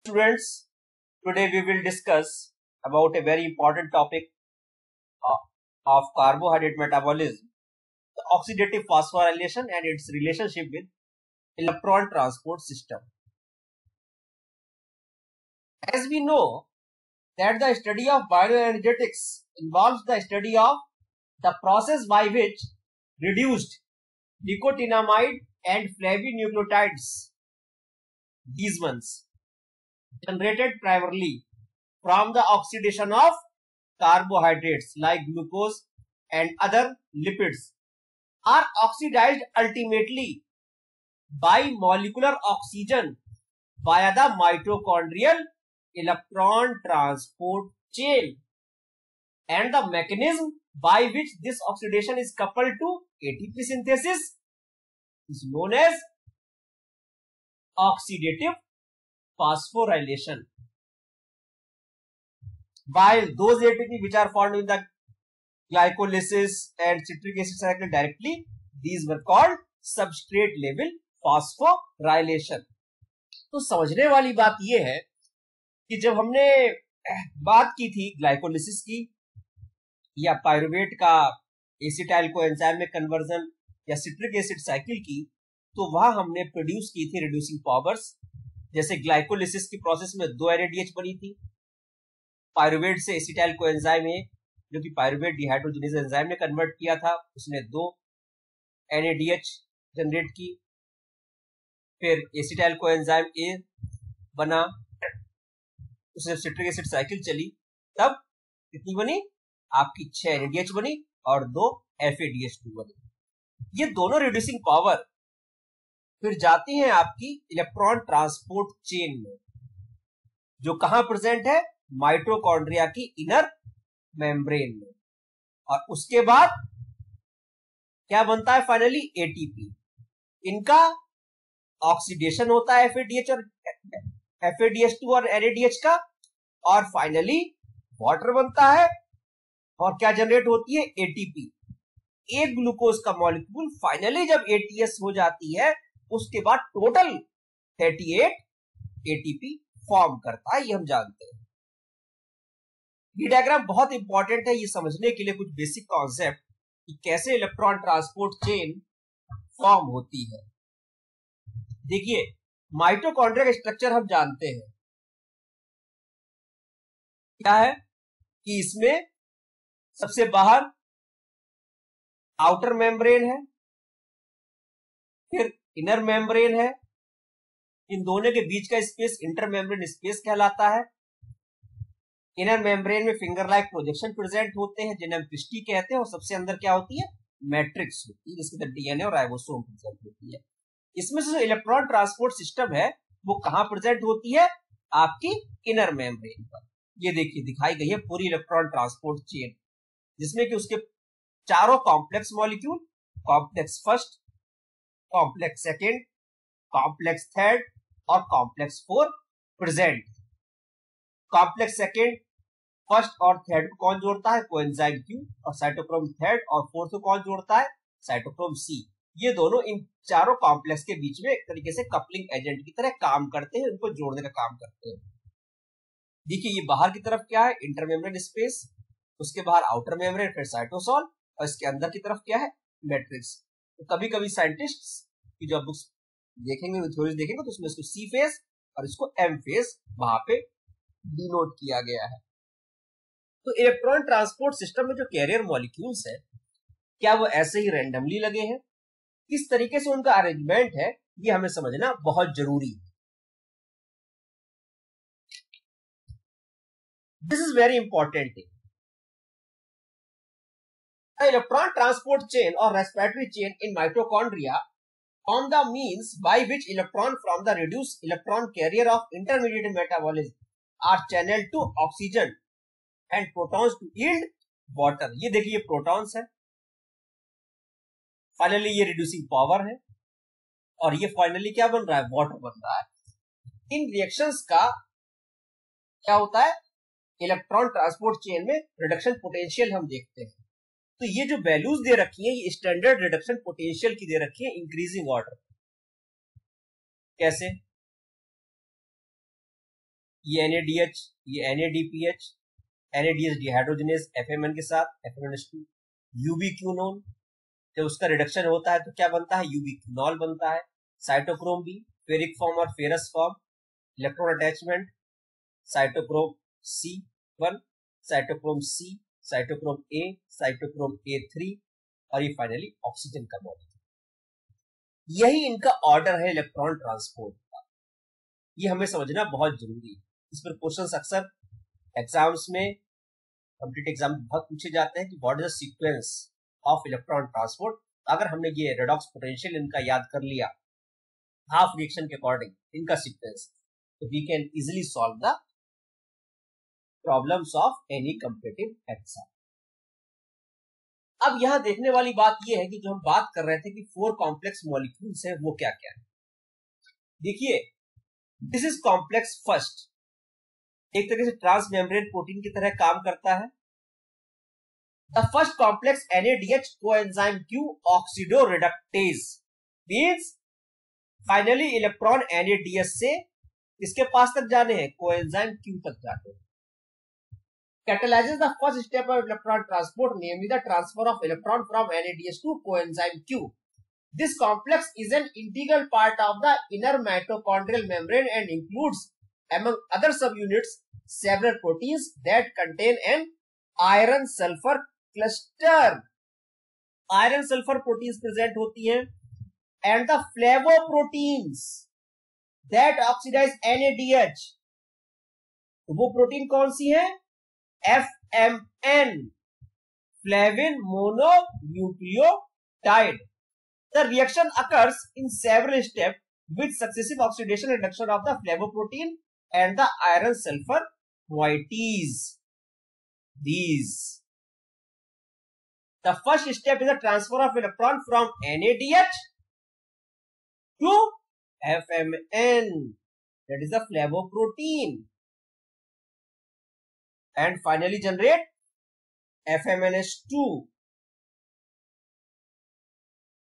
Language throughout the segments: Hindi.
Students, today we will discuss about a very important topic of carbohydrate metabolism, the oxidative phosphorylation and its relationship with electron transport system. As we know that the study of bioenergetics involves the study of the process by which reduced nicotinamide and flavononucleotides, these ones, generated primarily from the oxidation of carbohydrates like glucose and other lipids, are oxidized ultimately by molecular oxygen via the mitochondrial electron transport chain, and the mechanism by which this oxidation is coupled to ATP synthesis is known as oxidative phosphorylation. While those ATP which are formed in the glycolysis and citric acid cycle directly, these were called substrate level phosphorylation. तो समझने वाली बात यह है कि जब हमने बात की थी ग्लाइकोलिसिस की या पायरुवेट का एसिटाइल को एंजाइम में कन्वर्जन या सिट्रिक एसिड साइकिल की, तो वहां हमने प्रोड्यूस की थी रिड्यूसिंग पावर्स. जैसे ग्लाइकोलिसिस की प्रोसेस में 2 NADH बनी थी. पायरुवेट से एसिटाइल को एंजाइम है जो कि पायरुवेट डिहाइड्रोजिनेज एंजाइम ने कन्वर्ट किया था, उसने 2 NADH जनरेट की. फिर एसिटाइल को एंजाइम ए बना, उसने सिट्रिक एसिड साइकिल चली, तब कितनी बनी? आपकी 6 NADH बनी और 2 FADH2 बनी. ये दोनों रिड्यूसिंग पावर फिर जाती हैं आपकी इलेक्ट्रॉन ट्रांसपोर्ट चेन में, जो कहां प्रेजेंट है? माइटोकॉन्ड्रिया की इनर मेम्ब्रेन में. और उसके बाद क्या बनता है? Finally ATP. इनका ऑक्सीडेशन होता है FADH और FADH2 और NADH का, और फाइनली वाटर बनता है. और क्या जनरेट होती है? एटीपी. एक ग्लूकोज का मॉलिक्यूल फाइनली जब ATS हो जाती है, उसके बाद टोटल 38 ATP फॉर्म करता है. ये हम जानते हैं. ये डायग्राम बहुत इंपॉर्टेंट है ये समझने के लिए कुछ बेसिक कॉन्सेप्ट कि कैसे इलेक्ट्रॉन ट्रांसपोर्ट चेन फॉर्म होती है. देखिए, माइटोकॉन्ड्रिया का स्ट्रक्चर हम जानते हैं क्या है कि इसमें सबसे बाहर आउटर मेम्ब्रेन है, फिर इनर मेम्ब्रेन है. इन दोनों के बीच का स्पेस इंटर मेम्ब्रेन स्पेस कहलाता है. इनर मेम्ब्रेन में फिंगर लाइक प्रोजेक्शन प्रेजेंट होते हैं जिन्हें हम क्रिस्टी कहते हैं, और सबसे अंदर क्या होती है? मैट्रिक्स होती है जिसके अंदर DNA और राइबोसोम प्रेजेंट होती है. इसमें से जो इलेक्ट्रॉन ट्रांसपोर्ट सिस्टम है वो कहां प्रेजेंट होती है? आपकी इनर मेम्ब्रेन पर. ये देखिए दिखाई गई है पूरी इलेक्ट्रॉन ट्रांसपोर्ट चेन, जिसमें कि उसके चारों complex molecule, complex first, complex second, complex third और complex 4 present. Complex second, first और थर्ड को कौन जोड़ता है? Coenzyme Q. और साइटोक्रोम थर्ड और फोर्थ को कौन जोड़ता है? Cytochrome C. ये दोनों इन चारों कॉम्प्लेक्स के बीच में एक तरीके से कपलिंग एजेंट की तरह काम करते हैं, उनको जोड़ने का काम करते हैं. देखिए, ये बाहर की तरफ क्या है? इंटरमेम्ब्रेन स्पेस, उसके बाहर आउटर मेम्ब्रेन, फिर साइटोसॉल, और इसके अंदर की तरफ क्या है? मैट्रिक्स. तो कभी कभी साइंटिस्ट की जब बुक्स देखेंगे, थ्योरीज देखेंगे, तो उसमें इसको C फेज और इसको M फेज वहां पे डिनोट किया गया है. तो इलेक्ट्रॉन ट्रांसपोर्ट सिस्टम में जो कैरियर मॉलिक्यूल्स है, क्या वो ऐसे ही रैंडमली लगे हैं? किस तरीके से उनका अरेंजमेंट है, ये हमें समझना बहुत जरूरी है. This is very important thing. Electron transport chain और respiratory chain in mitochondria on the means by which electron from the reduced electron carrier of intermediate metabolism are channeled to oxygen and protons to yield water. ये देखिए प्रोटॉन्स है, फाइनली ये रिड्यूसिंग पावर है, और ये फाइनली क्या बन रहा है? वाटर बन रहा है. इन रिएक्शंस का क्या होता है? इलेक्ट्रॉन ट्रांसपोर्ट चेन में रिडक्शन पोटेंशियल हम देखते हैं. तो ये जो वैल्यूज दे रखी है, ये स्टैंडर्ड रिडक्शन पोटेंशियल की दे रखी है इंक्रीजिंग ऑर्डर. कैसे? ये NADH, ये NADPH, NADH डिहाइड्रोजनेज FMN के साथ FMNH2, यूबीक्यूनोन, जब उसका रिडक्शन होता है तो क्या बनता है, यूबीक्यूनॉल बनता है। साइटोक्रोम बी, फेरिक फॉर्म और ferrous form, electron attachment, cytochrome C1, cytochrome C, cytochrome A, cytochrome A3 और ये फाइनली ऑक्सीजन का मॉलिक्यूल। यही इनका ऑर्डर है इलेक्ट्रॉन ट्रांसपोर्ट का। ये हमें समझना बहुत जरूरी है। इस पर क्वेश्चंस अक्सर एग्जाम्स में, कॉम्पिटिटिव एग्जाम में बहुत पूछे जाते हैं कि what is the sequence of electron transport. अगर हमने ये रेडॉक्स पोटेंशियल इनका याद कर लिया हाफ रिएक्शन के अकॉर्डिंग इनका सीक्वेंस, तो we can easily solve the problems of any competitive exam. अब यहां देखने वाली बात यह है कि जो हम बात कर रहे थे कि 4 कॉम्प्लेक्स मॉलिक्यूल्स है वो क्या क्या है। देखिए, दिस इज कॉम्प्लेक्स फर्स्ट, एक तरह से ट्रांस मेम्ब्रेन प्रोटीन की तरह काम करता है। The first complex NADH coenzyme Q oxidoreductase means finally electron NADH से किसके पास तक जाने हैं, कोएंजाइम Q तक जाते हैं। catalyzes the first step of electron transport, namely the transfer of electron from NADH to coenzyme Q. This complex is an integral part of the inner mitochondrial membrane and includes, among other subunits, several proteins that contain an iron sulfur cluster. Iron sulfur proteins present होती हैं and the flavoproteins that oxidize NADH. तो वो प्रोटीन कौन सी है, FMN, flavin mononucleotide. The reaction occurs in several steps with successive oxidation and reduction of the flavoprotein and the iron sulfur moieties. These. The first step is the transfer of electron from NADH to FMN, that is the flavoprotein, and finally generate FMNH2.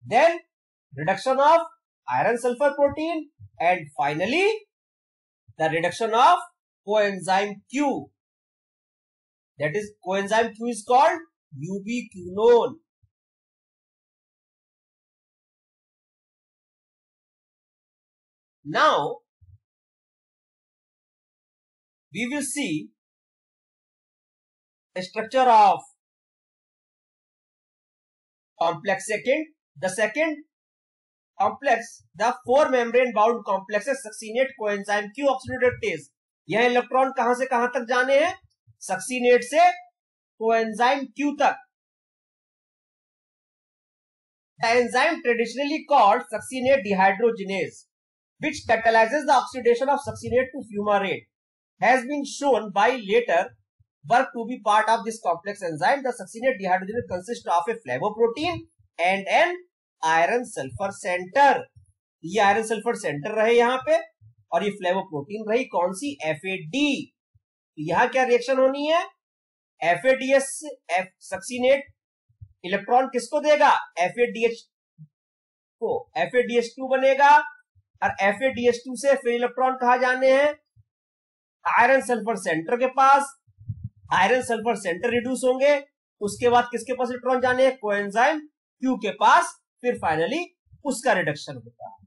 Then reduction of iron sulfur protein and finally the reduction of coenzyme Q. That is, coenzyme Q is called ubiquinone. Now we will see the structure of complex second. The second complex, the 4 membrane bound complexes succinate coenzyme Q oxidorreductase. यह इलेक्ट्रॉन कहां से कहां तक जाने हैं, सक्सीनेट से कोएंजाइम Q तक. The enzyme traditionally called succinate dehydrogenase, which catalyzes the oxidation of succinate to fumarate, has been shown by later work to be part of this complex enzyme. The succinate dehydrogenase consists of a flavoprotein and an iron sulfur center. ये आयरन सल्फर सेंटर रहे यहाँ पे और ये फ्लेवोप्रोटीन रही कौन सी, FAD. यहाँ क्या रिएक्शन होनी है, FADH सक्सीनेट इलेक्ट्रॉन किसको देगा, FADH को, FADH2 बनेगा और FADH2 से फिर इलेक्ट्रॉन कहा जाने हैं, आयरन सल्फर सेंटर के पास. आयरन सल्फर सेंटर रिड्यूस होंगे, उसके बाद किसके पास इलेक्ट्रॉन जाने हैं, कोएंजाइम Q के पास, फिर फाइनली उसका रिडक्शन होता है.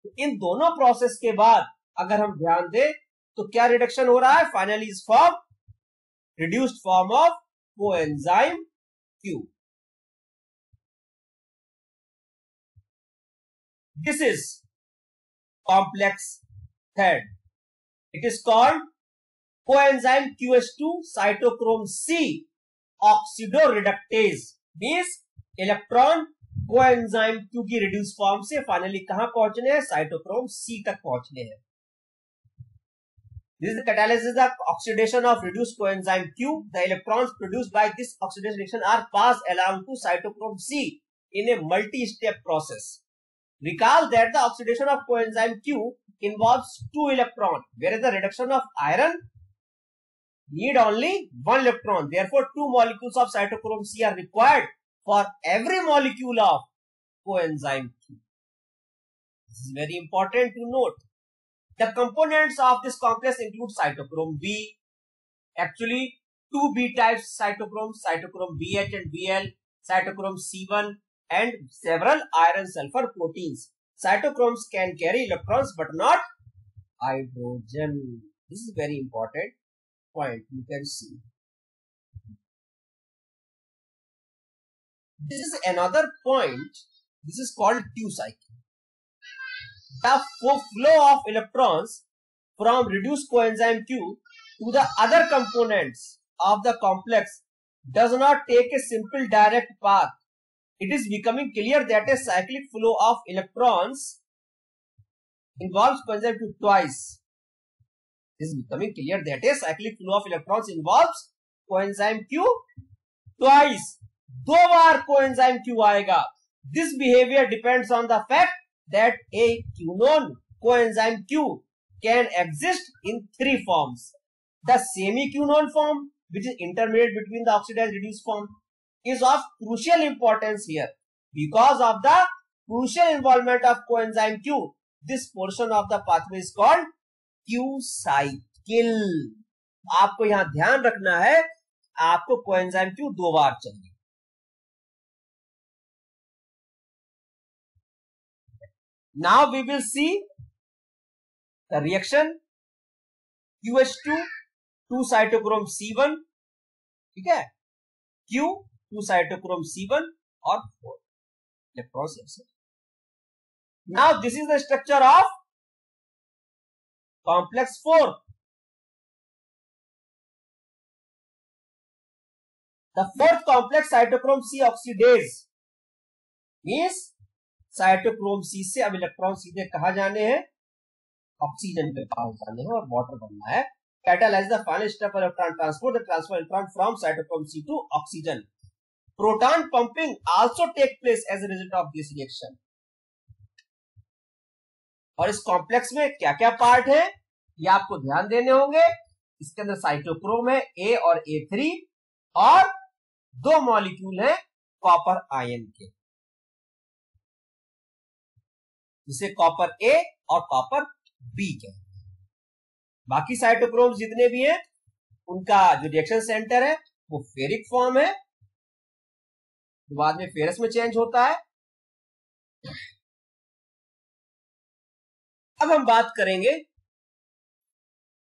तो इन दोनों प्रोसेस के बाद अगर हम ध्यान दें तो क्या रिडक्शन हो रहा है, finally is form reduced form of coenzyme Q. This is complex third. It is called coenzyme QH2 cytochrome C oxidoreductase. Means electron coenzyme Q की रिड्यूस फॉर्म से फाइनली कहां पहुंचने हैं, साइटोक्रोम C तक पहुंचने हैं. This is the catalysis of oxidation of reduced coenzyme Q. The electrons produced by this oxidation reaction are passed along to cytochrome C in a multi-step process. Recall that the oxidation of coenzyme Q involves 2 electrons, whereas the reduction of iron need only 1 electron. Therefore, 2 molecules of cytochrome C are required for every molecule of coenzyme Q. This is very important to note. The components of this complex include cytochrome B, actually two B types cytochrome, cytochrome BH and BL, cytochrome C1 and several iron sulfur proteins. Cytochromes can carry electrons but not hydrogen. This is very important point. You can see. This is another point. This is called Q cycle. The flow of electrons from reduced coenzyme Q to the other components of the complex does not take a simple direct path. It is becoming clear that a cyclic flow of electrons involves coenzyme Q twice. It is becoming clear that a cyclic flow of electrons involves coenzyme Q twice. दो बार coenzyme Q आएगा. This behavior depends on the fact that a quinone coenzyme Q can exist in three forms. The semi-quinone form, which is intermediate between the oxidized reduced form, is of crucial importance here. Because of the crucial involvement of coenzyme Q, this portion of the pathway is called Q cycle. आपको यहां ध्यान रखना है, आपको coenzyme Q दो बार चाहिए. Now we will see the reaction QH2 2 cytochrome C1, ठीक है, Q 2 cytochrome C1 और 4 electrons. Now this is the structure of complex 4. The fourth complex cytochrome C oxidase means cytochrome C से अब इलेक्ट्रॉन सीधे कहा जाने हैं, ऑक्सीजन के पास जाने हैं और वाटर बनना है. Catalyse the final step of electron transport, the transfer electron from cytochrome C to oxygen. Proton pumping also take place as a result of this reaction. और इस कॉम्प्लेक्स में क्या क्या पार्ट है ये आपको ध्यान देने होंगे. इसके अंदर साइटोक्रोम है ए और A3 और दो मॉलिक्यूल है कॉपर आयन के, जिसे कॉपर ए और कॉपर बी कहते हैं. बाकी साइटोक्रोम्स जितने भी हैं उनका जो रिएक्शन सेंटर है वो फेरिक फॉर्म है, तो बाद में फेरस में चेंज होता है. अब हम बात करेंगे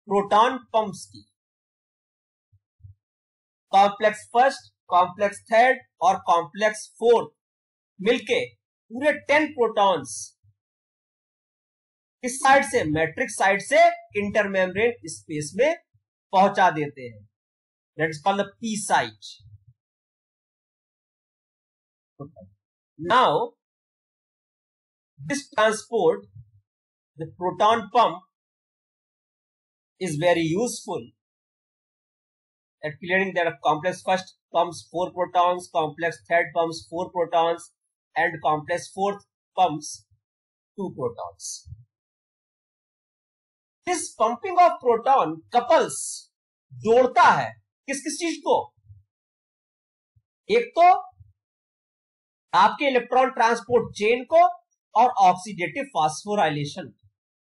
प्रोटॉन पंप्स की. कॉम्प्लेक्स फर्स्ट, कॉम्प्लेक्स थर्ड और कॉम्प्लेक्स फोर्थ मिलके पूरे 10 प्रोटॉन्स इस साइड से, मैट्रिक्स साइड से इंटरमेम्ब्रेन स्पेस में पहुंचा देते हैं. That is called the P site. Now this transport, the proton pump is very useful at clearing that complex first pumps 4 protons, complex third pumps 4 protons and complex fourth pumps 2 protons. This pumping of proton couples जोड़ता है किस किस चीज को. एक तो आपके इलेक्ट्रॉन ट्रांसपोर्ट चेन को और ऑक्सीडेटिव फास्फोराइलेशन,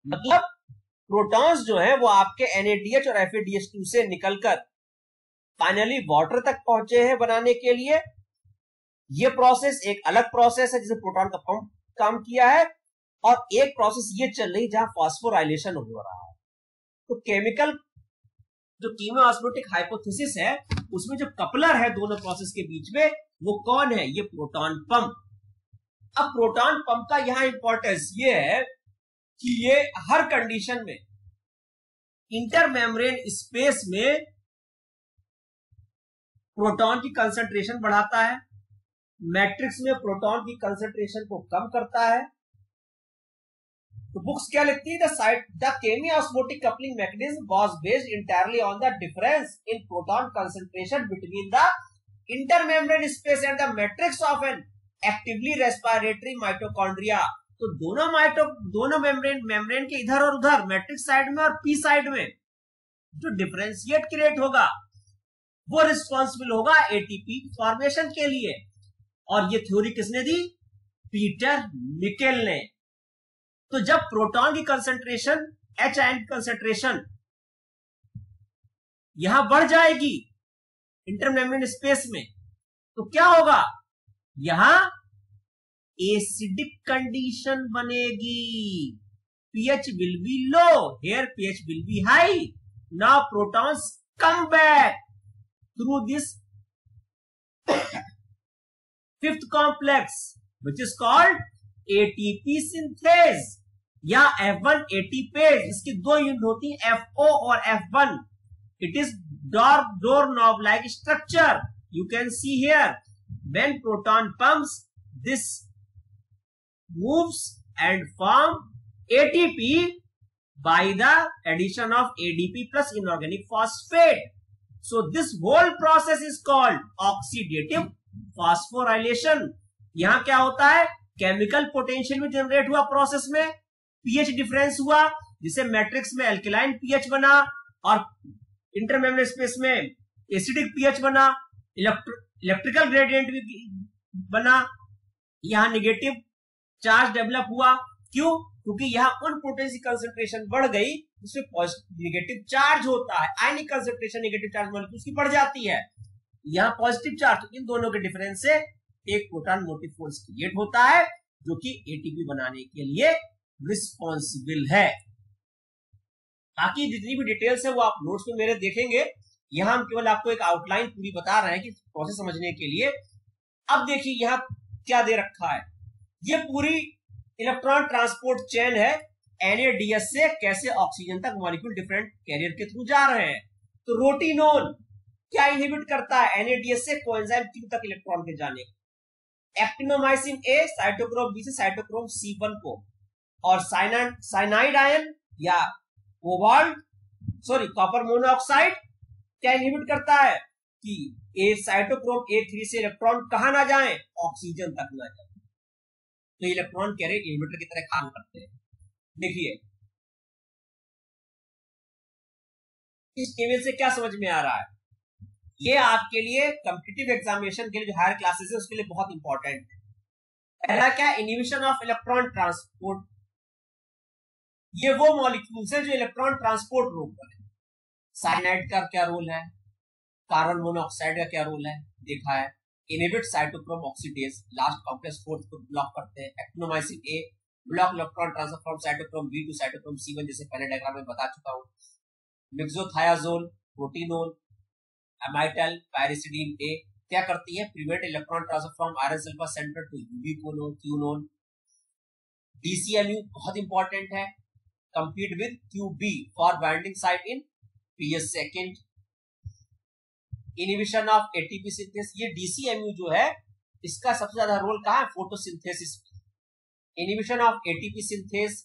मतलब प्रोटॉन्स जो है वो आपके NADH और FADH2 से निकलकर फाइनली वाटर तक पहुंचे हैं बनाने के लिए. ये प्रोसेस एक अलग प्रोसेस है जिसे प्रोटॉन का पंप काम किया है, और एक प्रोसेस ये चल रही जहां फास्फोराइलेशन हो रहा है. तो केमिकल जो कीमोऑस्मोटिक हाइपोथेसिस है उसमें जो कपलर है दोनों प्रोसेस के बीच में वो कौन है, ये प्रोटॉन पंप. अब प्रोटॉन पंप का यहां इंपॉर्टेंस ये है कि ये हर कंडीशन में इंटरमेम्ब्रेन स्पेस में प्रोटॉन की कंसंट्रेशन बढ़ाता है, मैट्रिक्स में प्रोटॉन की कंसंट्रेशन को कम करता है. तो बुक्स क्या लिखती है, the chemiosmotic coupling mechanism was based entirely on the difference in proton concentration between the intermembrane space and the matrix of an actively respiratory mitochondria. तो दोनों मेम्ब्रेन के इधर और उधर, मैट्रिक्स साइड में और पी साइड में जो डिफरेंशिएट क्रिएट होगा वो रिस्पॉन्सिबल होगा एटीपी फॉर्मेशन के लिए. और ये थ्योरी किसने दी, पीटर मिकेल ने. तो जब प्रोटॉन की कंसंट्रेशन H आयन कंसेंट्रेशन यहां बढ़ जाएगी इंटरमेम्ब्रेन स्पेस में, तो क्या होगा, यहां एसिडिक कंडीशन बनेगी, pH will be low, here pH will be high. Now protons come back through this fifth complex which is called ATP synthase या F1 ATPase. इसकी दो यूनिट होती है, FO और F1. It is doorknob like structure. You can see here when proton pumps, this moves and form ATP by the addition of ADP plus inorganic phosphate. So this whole process is called oxidative phosphorylation. यहां क्या होता है, केमिकल पोटेंशियल में जनरेट हुआ प्रोसेस में, पीएच डिफरेंस हुआ जिससे मैट्रिक्स में अल्कलाइन पीएच बना और इंटरमेम्ब्रेन स्पेस में एसिडिक पीएच बना, इलेक्ट्रिकल ग्रेडियंट भी बना, यहां नेगेटिव चार्ज डेवलप हुआ। क्यों? क्योंकि यहाँ उन पोटेंशियल कंसंट्रेशन बढ़ गई जिसमें नेगेटिव चार्ज होता है, आयनिक कंसंट्रेशन नेगेटिव चार्ज मॉलिक्यूल्स की बढ़ जाती है, यहाँ पॉजिटिव चार्ज, इन दोनों के डिफरेंस से एक प्रोटॉन मोटिव फोर्स क्रिएट होता है जो कि एटीपी बनाने के लिए रिस्पॉन्सिबल है। बाकी जितनी भी डिटेल्स है वो आप नोट्स में मेरे देखेंगे, यहाँ हम केवल आपको एक आउटलाइन पूरी बता रहे हैं कि प्रोसेस समझने के लिए। अब देखिए यहाँ क्या दे रखा है, ये पूरी इलेक्ट्रॉन ट्रांसपोर्ट चेन है, NADH से कैसे ऑक्सीजन तक मॉलिक्यूल डिफरेंट कैरियर के थ्रू जा रहे हैं। तो रोटिनोन क्या इनहिबिट करता है NADH से कोएंजाइम Q तक इलेक्ट्रॉन के जाने को, एक्टिनोमाइसिन A साइटोक्रोम B से साइटोक्रोम C1 को, और साइनाइड आयन या कॉपर मोनोऑक्साइड क्या इनहिबिट करता है कि साइटोक्रोम A3 से इलेक्ट्रॉन कहां ना जाए, ऑक्सीजन तक ना जाए। तो इलेक्ट्रॉन कैरियर इनहिबिटर की तरह काम करते हैं। देखिए इस टेबल से क्या समझ में आ रहा है, ये आपके लिए कॉम्पिटिटिव एग्जामिनेशन के लिए जो हायर क्लासेस है उसके लिए बहुत इंपॉर्टेंट है। पहला क्या, इनहिबिशन ऑफ इलेक्ट्रॉन ट्रांसपोर्ट। ये वो मॉलिक्यूल्स है जो इलेक्ट्रॉन ट्रांसपोर्ट रोक रहे हैं। साइनाइड का क्या रोल है, कार्बन मोनोऑक्साइड का क्या रोल है देखा है, inhibit cytochrome oxidase, last complex fourth को ब्लॉक करते हैं। Actinomycin A block electron transfer from cytochrome B to cytochrome C1, जैसे पहले डायग्राम में बता चुका हूं। मिक्सोथायाजोल, प्रोटिनोल, अमाइटल, पायरिसिडीन A क्या करती है, prevent electron transfer from iron sulphur centre to ubiquinone, quinone. DCMU बहुत इंपॉर्टेंट है, compete with QB for binding site in PS second. Inhibition of ATP synthesis, ये DCMU जो है इसका सबसे ज्यादा रोल कहां है, photosynthesis. Inhibition of ATP synthase,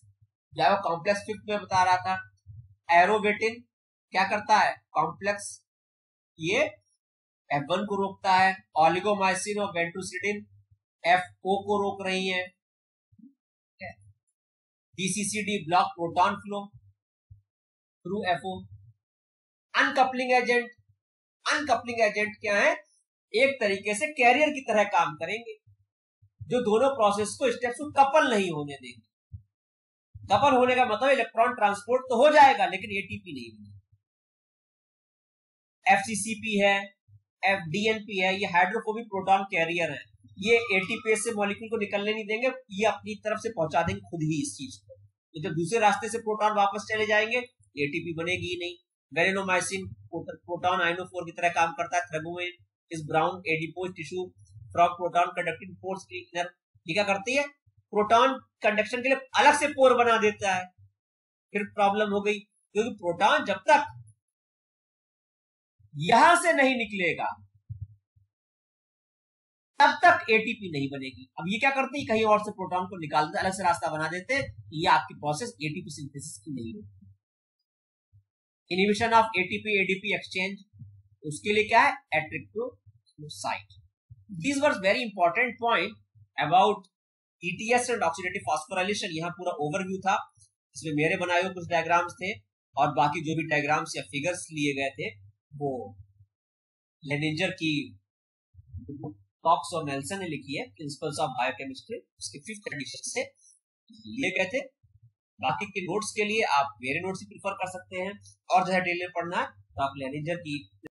जो कॉम्प्लेक्स फिफ्थ में बता रहा था। एरोवेटिन क्या करता है, कॉम्प्लेक्स ये F1 को रोकता है। ओलिगोमाइसिन और वेंट्रोसिडिन FO को रोक रही है। DCCD block proton flow through FO। Uncoupling agent, uncoupling agent क्या है, एक तरीके से कैरियर की तरह काम करेंगे जो दोनों प्रोसेस को स्टेप्स को कपल नहीं होने देंगे। कपल होने का मतलब इलेक्ट्रॉन ट्रांसपोर्ट तो हो जाएगा लेकिन एटीपी नहीं बनेगा। FCCP है, FDNP है, ये हाइड्रोफोबिक प्रोटॉन कैरियर है, ये एटीपी से मॉलिक्यूल को निकलने नहीं देंगे, ये अपनी तरफ से पहुंचा देंगे खुद ही इस चीज को। तो जब दूसरे रास्ते से प्रोटॉन वापस चले जाएंगे एटीपी बनेगी ही नहीं। वेलिनोमाइसिन प्रोटॉन आइनोफोर की तरह काम करता है। थ्रेबोइन इस brown adipose tissue from proton conducting pores की इनर, ये क्या करती है, प्रोटॉन कंडक्शन के लिए अलग से पोर बना देता है। फिर प्रॉब्लम हो गई क्योंकि प्रोटॉन जब तक यहां से नहीं निकलेगा तब तक एटीपी नहीं बनेगी। अब ये क्या करते हैं, कहीं और से प्रोटॉन को निकाल देते, अलग से रास्ता बना देते हैं। ये आपकी प्रोसेस एटीपी सिंथेसिस की नहीं होती। Inhibition of ATP ADP exchange, उसके लिए क्या है, एट्रिक्टोसाइट। This was very important point about ETS and oxidative phosphorylation. यहाँ पूरा ओवरव्यू था, इसमें मेरे बनाए हुए कुछ डायग्राम्स थे और बाकी जो भी डायग्राम्स या फिगर्स लिए गए थे वो लेनिंजर की कॉक्स और नेल्सन ने लिखी है, प्रिंसिपल्स ऑफ बायोकेमिस्ट्री, उसके 5th एडिशन से लिए गए थे। बाकी के नोट्स के लिए आप मेरे नोट्स ही प्रिफर कर सकते हैं, और जो है डेली पढ़ना है तो आप लैनिंजर की